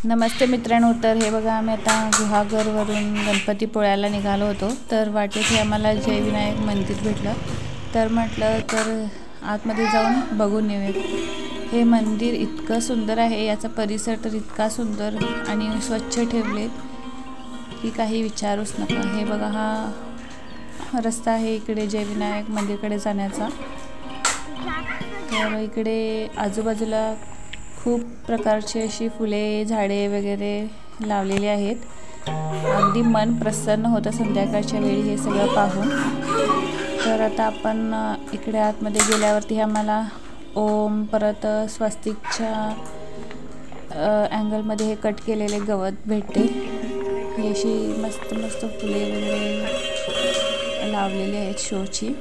नमस्ते मित्रांनो, तर हे बघा आम्ही आता गुहागरवरून गणपतीपुळ्याला निघालो होतो। तर वाटेत हे आम्हाला जय विनायक मंदिर भेटलं, तर म्हटलं तर आतमध्ये जाऊन बघून येऊया। हे मंदिर इतकं सुंदर आहे, याचा परिसर तर इतका सुंदर आणि स्वच्छ ठेवले की काही विचारूच नका। हे बघा हा रस्ता आहे इकडे जय विनायक मंदिरकडे जाण्याचा। तर इकडे आजूबाजूला खूप प्रकारची अशी फुले झाडे वगैरे लावलेली आहेत। अगदी मन प्रसन्न होतं संध्याकाळच्या वेळी हे सगळं पाहून। तर आता आपण इकडे आतमध्ये गेल्यावरती आम्हाला ओम परत स्वस्तिकच्या अँगलमध्ये हे कट केलेले गवत भेटते। ही अशी मस्त मस्त फुले वगैरे लावलेली आहेत शोची।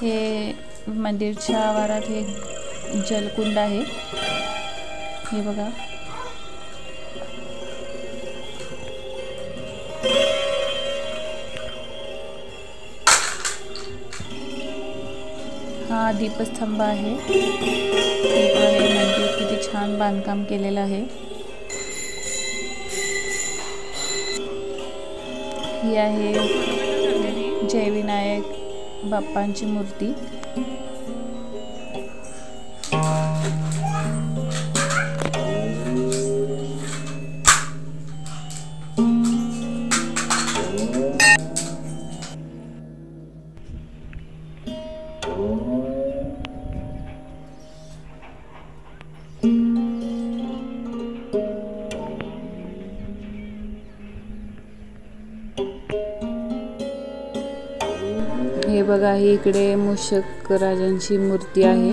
हे मंदिरच्या आवारात हे जलकुंड आहे, हे बघा। हा दीपस्तंभ आहे। हे मंदिर किती छान बांधकाम केलेलं आहे। ही आहे जय विनायक बाप्पांची मूर्ती। हे बघा, ही इकडे मूषक राजांची मूर्ती आहे।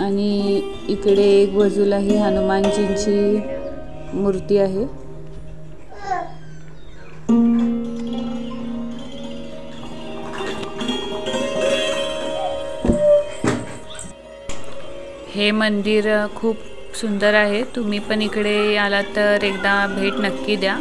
आणि इकडे एक बाजूला ही हनुमानजींची मूर्ती आहे। हे मंदिर खूप सुंदर आहे। तुम्ही पण इकडे आलात तर एकदा भेट नक्की द्या।